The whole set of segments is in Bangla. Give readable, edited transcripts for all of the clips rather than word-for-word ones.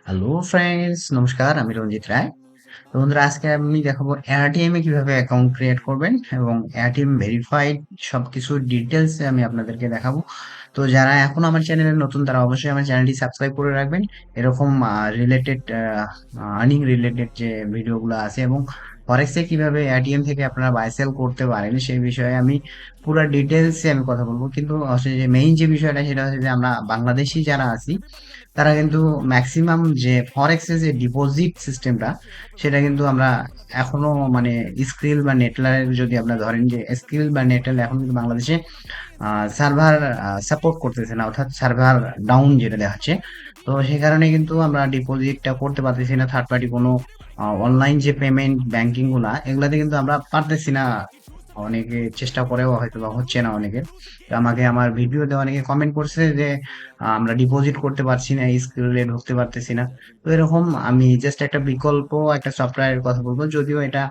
হ্যালো ফ্রেন্ডস, নমস্কার। আমি রঞ্জিত রায়। তো বন্ধুরা, আজকে আমি দেখাবো এআরটিএম এ কিভাবে অ্যাকাউন্ট ক্রিয়েট করবেন এবং এআরটিএম ভেরিফাইড সবকিছু ডিটেলস আমি আপনাদেরকে দেখাবো। তো যারা এখন আমার চ্যানেলে নতুন তারা অবশ্যই আমার চ্যানেলটি সাবস্ক্রাইব করে রাখবেন। এরকম রিলেটেড আর্নিং রিলেটেড যে ভিডিওগুলো আছে এবং ফরেক্সে কিভাবে এআরটিএম থেকে আপনারা বাই সেল করতে পারেন সেই বিষয়ে আমি পুরো ডিটেলসে আমি কথা বলবো। কিন্তু আসলে যে মেইন যে বিষয়টা সেটা হচ্ছে যে আমরা বাংলাদেশি যারা আছি তারা কিন্তু ম্যাক্সিমাম যে ফরেক্সের যে ডিপোজিট সিস্টেমটা সেটা কিন্তু আমরা এখনো মানে স্কিল বা নেটলার যদি আপনারা ধরেন যে স্কিল বা নেটলার এখন কিন্তু বাংলাদেশে সার্ভার সাপোর্ট করতেছে না, অর্থাৎ সার্ভার ডাউন যেটা দেখাচ্ছে। তো সেই কারণে কিন্তু আমরা ডিপোজিটটা করতে পারতেছি না থার্ড পার্টি কোনো অনলাইন যে পেমেন্ট ব্যাংকিং গুলা এগুলাতে কিন্তু আমরা পারতেছি না। অনেকে চেষ্টা করেও হয়তো বা হচ্ছে না অনেকের। তো আমাকে আমার ভিডিওতে অনেকে কমেন্ট করছে যে আমরা ডিপোজিট করতে পারছি না, স্কিলে ঢুকতে পারতেছি না। তো এরকম আমি জাস্ট একটা বিকল্প একটা সফটওয়্যারের কথা বলবো, যদিও এটা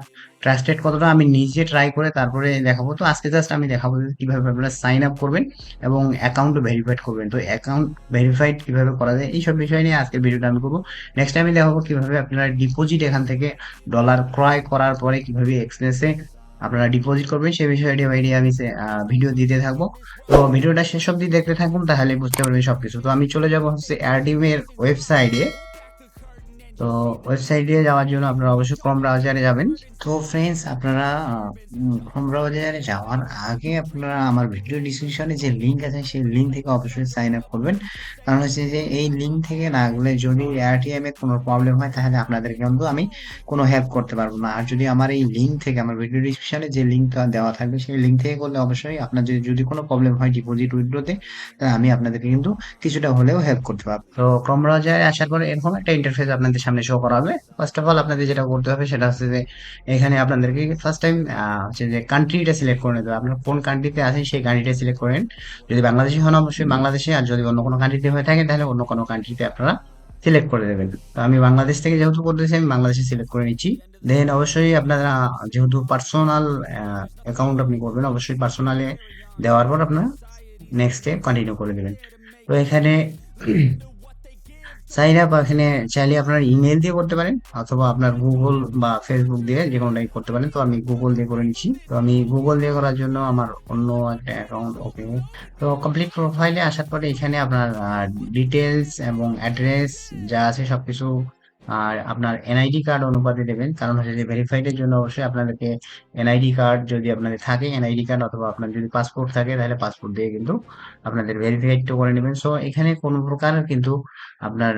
ট্রাস্টেড কতটা আমি নিজে ট্রাই করে তারপরে দেখাবো। তো আজকে জাস্ট আমি দেখাবো যে কিভাবে আপনারা সাইন আপ করবেন এবং অ্যাকাউন্ট ভেরিফাইড করবেন। তো অ্যাকাউন্ট ভেরিফাইড কিভাবে করা যায় এইসব বিষয় নিয়ে আজকে ভিডিওটা আমি করবো। নেক্সট আমি দেখাবো কিভাবে আপনারা ডিপোজিট এখান থেকে ডলার ক্রয় করার পরে কিভাবে এক্সচেঞ্জে আপনারা ডিপোজিট করবেন সেই বিষয়টি আমি ভিডিও দিতে থাকবো। তো ভিডিওটা শেষ অবধি দেখতে থাকুন, তাহলে বুঝতে পারবেন সবকিছু। তো আমি চলে যাব হচ্ছে এয়ারটিএম এর ওয়েবসাইটে। তো ওয়েবসাইটে যাওয়ার জন্য আপনারা অবশ্যই ক্রোম ব্রাউজারে যাবেন। তো ফ্রেন্ডস, আপনারা ক্রোম ব্রাউজারে যাওয়ার আগে আপনারা আমার ভিডিও ডিসক্রিপশনে যে লিঙ্ক আছে সেই লিঙ্ক থেকে অবশ্যই সাইন আপ করবেন। কারণ হচ্ছে যে এই লিঙ্ক থেকে না গেলে যদি এআরটিএম এ কোনো প্রবলেম হয় তাহলে আপনাদের কিন্তু আমি কোনো হেল্প করতে পারবো না। আর যদি আমার এই লিঙ্ক থেকে আমার ভিডিও ডিসক্রিপশনে যে লিঙ্কটা দেওয়া থাকবে সেই লিঙ্ক থেকে করলে অবশ্যই আপনার যদি যদি কোনো প্রবলেম হয় ডিপোজিট উইথড্রোতে, তাহলে আমি আপনাদেরকে কিন্তু কিছুটা হলেও হেল্প করতে পারবো। তো ক্রোম ব্রাউজারে আসার পরে এরকম একটা ইন্টারফেস আপনাদের সামনে শো করা হবে। ফার্স্ট অফ অল আপনাদের যেটা করতে হবে সেটা হচ্ছে যে এখানে আপনাদেরকে ফার্স্ট টাইম হচ্ছে যে কান্ট্রিটা সিলেক্ট করে নিতে হবে। আপনার কোন কান্ট্রিতে আছেন সেই কান্ট্রিটা সিলেক্ট করেন। যদি বাংলাদেশি হন অবশ্যই বাংলাদেশে, আর যদি অন্য কোনো কান্ট্রিতে হয়ে থাকে তাহলে অন্য কোনো কান্ট্রিতে আপনারা সিলেক্ট করে দেবেন। তো আমি বাংলাদেশ থেকে যেহেতু করতেছি আমি বাংলাদেশে সিলেক্ট করে নিচ্ছি। দেন অবশ্যই আপনারা যেহেতু পার্সোনাল অ্যাকাউন্ট আপনি করবেন, অবশ্যই পার্সোনালে দেওয়ার পর আপনারা নেক্সটে কন্টিনিউ করে দেবেন। তো এখানে সাইন আপ এখানে চাইলে আপনার ইমেল দিয়ে করতে পারেন অথবা আপনার গুগল বা ফেসবুক দিয়ে যে কোনোটাই করতে পারেন। তো আমি গুগল দিয়ে করে নিচ্ছি। তো আমি গুগল দিয়ে করার জন্য আমার অন্য একটা অ্যাকাউন্ট ওকে। তো কমপ্লিট প্রোফাইলে আসার পরে এখানে আপনার ডিটেলস এবং অ্যাড্রেস যা আছে সবকিছু আর আপনার এনআইডি কার্ড অনুপাতে দেবেন। কারণ হচ্ছে যে ভেরিফাইড এর জন্য অবশ্যই আপনাদেরকে এনআইডি কার্ড যদি আপনাদের থাকে এনআইডি কার্ড অথবা আপনার যদি পাসপোর্ট থাকে তাহলে পাসপোর্ট দিয়ে কিন্তু আপনাদের ভেরিফাইড করে নেবেন। সো এখানে কোনো প্রকার কিন্তু আপনার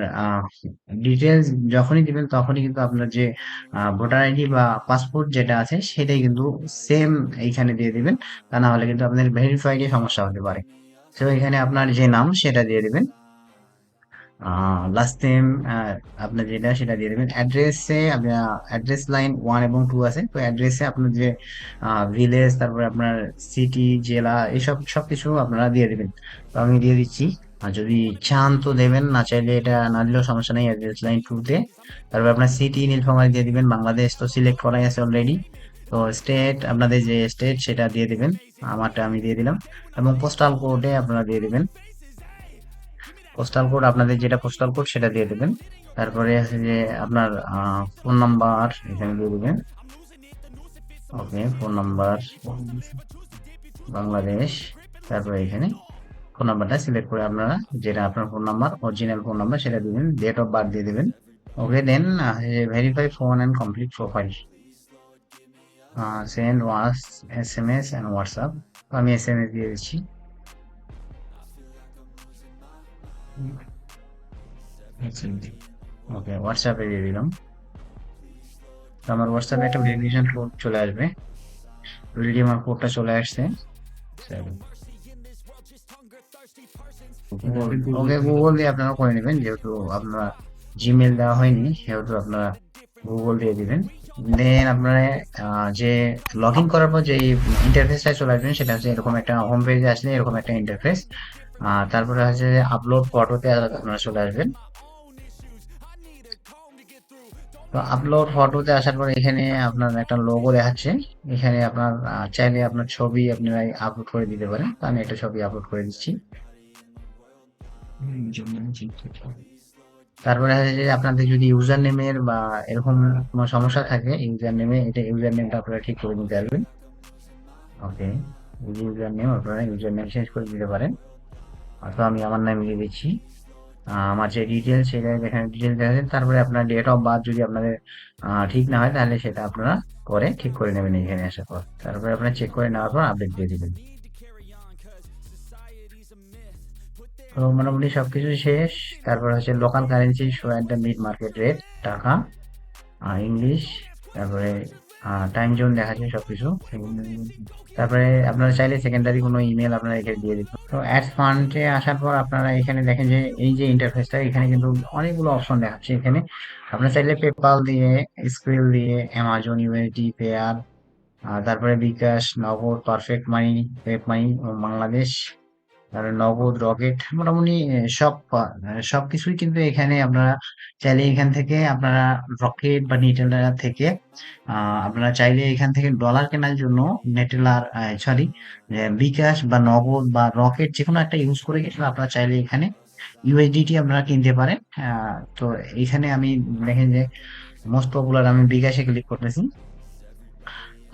ডিটেলস যখনই দিবেন তখনই কিন্তু আপনার যে ভোটার আইডি বা পাসপোর্ট যেটা আছে সেটাই কিন্তু সেম এইখানে দিয়ে দিবেন। তা না হলে কিন্তু আপনার ভেরিফাইডে সমস্যা হতে পারে। তো এখানে আপনার যে নাম সেটা দিয়ে দিবেন, লাস্ট নেম আপনার যেটা সেটা দিয়ে দেবেন। অ্যাড্রেসে আপনার অ্যাড্রেস লাইন 1 এবং 2 আছে। তো অ্যাড্রেসে আপনার যে ভিলেজ, তারপরে আপনার সিটি, জেলা এসব সবকিছু আপনারা দিয়ে দিবেন। তো আমি দিয়ে দিচ্ছি। আর যদি চান তো দেবেন, না চাইলে এটা না দিলেও সমস্যা নেই। অ্যাড্রেস লাইন 2 তে তারপর আপনার সিটি নীলফামারী দিয়ে দিবেন। বাংলাদেশ তো সিলেক্ট করাই আছে অলরেডি। তো স্টেট আপনাদের যে স্টেট সেটা দিয়ে দিবেন, আমারটা আমি দিয়ে দিলাম। এবং পোস্টাল কোডে আপনারা দিয়ে দিবেন। পোস্টাল কোড আপনাদের যেটা পোস্টাল কোড সেটা দিয়ে দেবেন। তারপরে আছে যে আপনার ফোন নাম্বার এখানে দিয়ে দেবেন। Okay, phone number Bangladesh. তারপরে এখানে ফোন নাম্বারটা সিলেক্ট করে আপনারা যেটা আপনার phone number original phone number সেটা দিবেন, ডেট অফ বার্থ দিয়ে দেবেন। Okay, then verify phone and complete profile, send was SMS and WhatsApp. আমি SMS দিয়ে দিচ্ছি। ওকে, হোয়াটসঅ্যাপে দিয়ে দিলাম। তো আমার হোয়াটসঅ্যাপে একটা ভেরিফিকেশন কোড চলে আসবে। অলরেডি আমার কোডটা চলে আসছে। ওকে, গুগল দিয়ে আপনারা করে নেবেন, যেহেতু আপনারা জিমেল দেওয়া হয়নি সেহেতু আপনারা গুগল দিয়ে দিবেন। দেন আপনারা যে লগ ইন করার পর যে ইন্টারফেসটা চলে আসবেন সেটা হচ্ছে এরকম একটা হোম পেজে আসলে এরকম একটা ইন্টারফেস। তারপরে হচ্ছে আপলোড ফটোতে আপনারা চলে আসবেন। তো আপলোড ফটোতে আসার পর এখানে আপনার একটা লোগো দেখাচ্ছে। এখানে আপনার চাইলে আপনার ছবি আপনারা আপলোড করে দিতে পারেন। তো আমি একটা ছবি আপলোড করে দিচ্ছি। তারপরে হচ্ছে যে আপনাদের যদি ইউজার নেমের বা এরকম কোনো সমস্যা থাকে ইউজার নেমে, এটা ইউজার নেমটা আপনারা ঠিক করে নিতে পারবেন। ওকে, ইউজার নেম আপনারা ইউজার নেম চেঞ্জ করে দিতে পারেন, অথবা আমি আমার নাম দিয়ে দিচ্ছি। আমার যে ডিটেলস সেটা এখানে ডিটেলস দেখা যাচ্ছে। তারপরে আপনার ডেট অফ বার্থ যদি আপনাদের ঠিক না হয় তাহলে সেটা আপনারা পরে ঠিক করে নেবেন এখানে আসার পর। তারপরে আপনারা চেক করে নেওয়ার পর আপডেট দিয়ে দিবেন। তো মোটামুটি সবকিছু শেষ। তারপর হচ্ছে local currency show at the mid market rate, টাকা, ইংলিশ, তারপরে টাইম জোন দেখাচ্ছে সবকিছু। তারপরে আপনারা চাইলে সেকেন্ডারি কোনো ইমেল আপনারা এখানে দিয়ে দিতে। তো অ্যাড ফান্ডে আসার পর আপনারা এখানে দেখেন যে এই যে ইন্টারফেসটা, এখানে কিন্তু অনেকগুলো অপশন দেখাচ্ছে এখানে। আপনারা চাইলে পেপাল দিয়ে, স্ক্রিল দিয়ে, অ্যামাজন ইউএসডি পেয়ার, তারপরে বিকাশ, নগদ, পারফেক্ট মানি, পেপ মানি, বাংলাদেশ, আর নগদ, রকেট, মোটামুটি সবকিছুই কিন্তু এখানে আপনারা চাইলে এখান থেকে আপনারা রকেট বা নিটেলার থেকে আপনারা চাইলে এখান থেকে ডলার কেনার জন্য নেটেলার, সরি, বিকাশ বা নগদ বা রকেট যে কোনো একটা ইউজ করে কিন্তু আপনারা চাইলে এখানে ইউএসডিটি আপনারা কিনতে পারেন। তো এখানে আমি দেখেন যে মোস্ট পপুলার আমি বিকাশে ক্লিক করতেছি।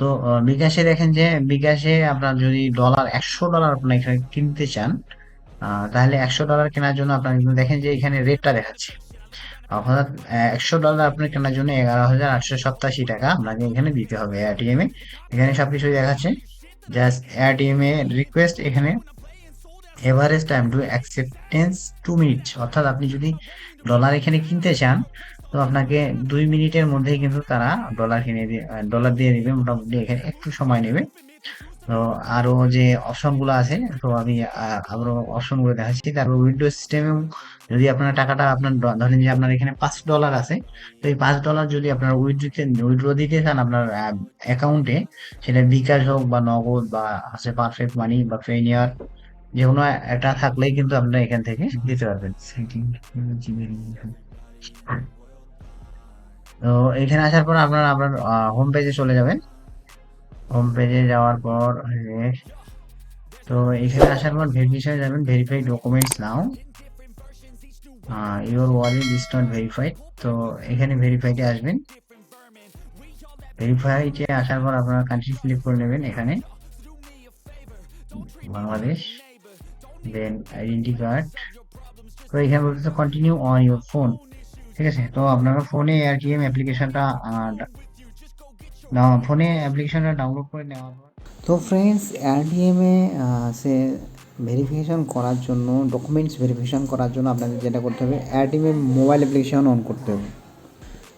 তো বিকাশে দেখেন যে বিকাশে আপনার যদি $100 আপনার এখানে কিনতে চান, তাহলে $100 কেনার জন্য আপনার কিন্তু দেখেন যে এখানে রেটটা দেখাচ্ছে। অর্থাৎ $100 আপনার কেনার জন্য 11,887 টাকা আপনাকে এখানে দিতে হবে এটিএম এ। এখানে সবকিছুই দেখাচ্ছে। জাস্ট এটিএম এ রিকোয়েস্ট, এখানে average time to acceptance 2 minute. অর্থাৎ আপনি যদি ডলার এখানে কিনতে চান, তো আপনাকে 2 মিনিটের মধ্যেই কিন্তু তারা ডলার দিয়ে দিবে। মোটামুটি এখানে একটু সময় নেবে। তো আরো যে অপশন গুলো আছে, তো আমি আরো অপশন গুলো দেখাচ্ছি। তারপর উইন্ডো সিস্টেমে যদি আপনার টাকাটা আপনার ধরেন যে আপনার এখানে $5 আছে, তো এই $5 যদি আপনার উইথড্র দিতে চান আপনার অ্যাকাউন্টে, সেটা বিকাশ হোক বা নগদ বা আছে পারফেক্ট মানি বা পেনিয়ার, যে কোনো একটা থাকলেই কিন্তু আপনারা এখান থেকে দিতে পারবেন। তো এখানে আসার পর আপনারা আপনার হোম পেজে চলে যাবেন। হোম পেজে যাওয়ার পর তো এখানে আসার পর ভেরিফিকেশনে যাবেন, verify documents now, your wallet is not verified. তো এখানে ভেরিফাইডে আসবেন। ভেরিফাইডে আসার পর আপনারা কান্ট্রি সিলেক্ট করে নেবেন, এখানে বাংলাদেশ, দেন আইডেন্টি কার্ড। তো এখানে বলতেছে কন্টিনিউ অন ইউর ফোন, ঠিক আছে। তো আপনারা ফোনে এআরটিএম অ্যাপ্লিকেশনটা ডাউনলোড করে নেওয়ার পর, তো ফ্রেন্ডস এআরটিএমে সে ভেরিফিকেশন করার জন্য, ডকুমেন্টস ভেরিফিকেশন করার জন্য আপনাদের যেটা করতে হবে, এআরটিএমে মোবাইল অ্যাপ্লিকেশন অন করতে হবে।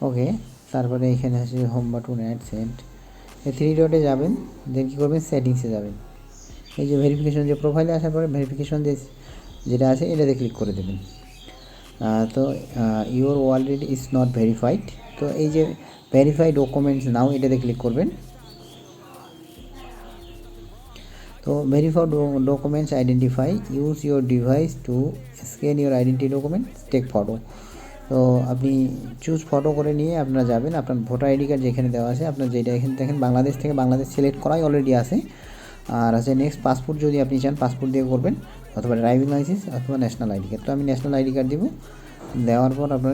ওকে, তারপরে এখানে আছে হোম বাটন, অ্যাড সেন্ট, এই 3 ডটে যাবেন, দেন কী করবেন, সেটিংসে যাবেন। এই যে ভেরিফিকেশন, যে প্রোফাইলে আসার পরে ভেরিফিকেশন যেটা আছে এটাতে ক্লিক করে দেবেন। তো your wallet is not verified, তো এই যে ভেরিফাই ডকুমেন্টস নাও এটাতে ক্লিক করবেন। তো verify documents identify, use your device to scan your identity document, take photo. তো আপনি চুজ ফটো করে নিয়ে আপনারা যাবেন, আপনার ভোটার আইডি কার্ড যেখানে দেওয়া আছে, আপনার যেটা এখানে দেখেন বাংলাদেশ থেকে বাংলাদেশ সিলেক্ট করাই অলরেডি আছে। আর আছে নেক্সট পাসপোর্ট, যদি আপনি চান পাসপোর্ট দিয়ে করবেন, অথবা ড্রাইভিং লাইসেন্স, অথবা ন্যাশনাল আইডি কার্ড। তো আমি ন্যাশনাল আইডি কার্ড দিব। দেওয়ার পর আপনার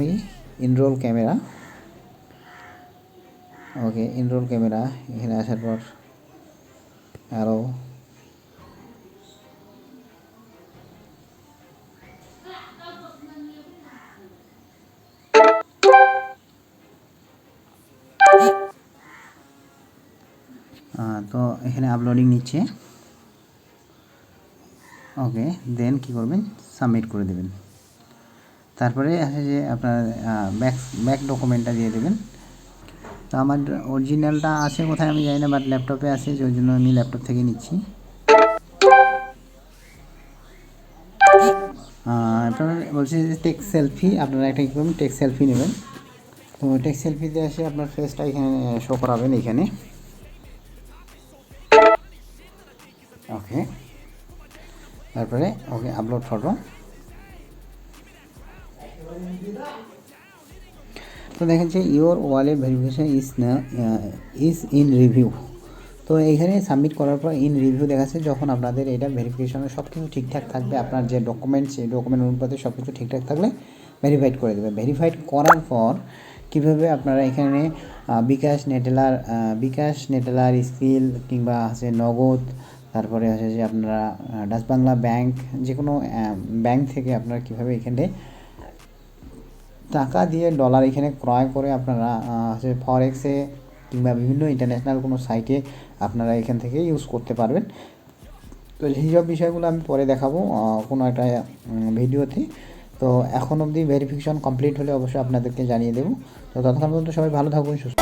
ইনরোল ক্যামেরা, ওকে ইনরোল ক্যামেরা, এখানে আসার পর আরও তো এখানে আপলোডিং নিচ্ছে। ওকে, দেন কী করবেন, সাবমিট করে দেবেন। তারপরে আছে যে আপনার ব্যাক ডকুমেন্টটা দিয়ে দেবেন। তো আমার অরিজিনালটা আছে কোথায় আমি জানি না, বাট ল্যাপটপে আছে, ওই জন্য আমি ল্যাপটপ থেকে নিচ্ছি। আপনারা বলছি যে টেক সেলফি, আপনারা একটা কী করবেন, টেক সেলফি নেবেন। তো টেক সেলফিতে এসে আপনার ফেসটা এখানে শো করাবেন এখানে। ওকে, তারপরে ওকে আপলোড ফটো। তো দেখেন যে your wallet verification is in review. তো এইখানে সাবমিট করার পর ইন রিভিউ দেখাচ্ছে। যখন আপনাদের এটা ভেরিফিকেশনে সব কিছু ঠিকঠাক থাকবে, আপনার যে ডকুমেন্টস, সেই ডকুমেন্ট অনুপাতে সব কিছু ঠিকঠাক থাকলে ভেরিফাইড করে দেবে। ভেরিফাইড করার পর কীভাবে আপনারা এখানে বিকাশ নেটেলার স্কিল কিংবা হচ্ছে নগদ, তারপরে হচ্ছে যে আপনারা ডাচ বাংলা ব্যাংক, যে কোনো ব্যাংক থেকে আপনারা কীভাবে এখানে টাকা দিয়ে ডলার এখানে ক্রয় করে আপনারা হচ্ছে ফরেক্সে কিংবা বিভিন্ন ইন্টারন্যাশনাল কোনো সাইটে আপনারা এখান থেকে ইউজ করতে পারবেন। তো সেই সব বিষয়গুলো আমি পরে দেখাবো কোনো একটা ভিডিওতে। তো এখন অবধি ভেরিফিকেশন কমপ্লিট হলে অবশ্যই আপনাদেরকে জানিয়ে দেবো। তো ততক্ষণ পর্যন্ত সবাই ভালো থাকুন, সুস্থ।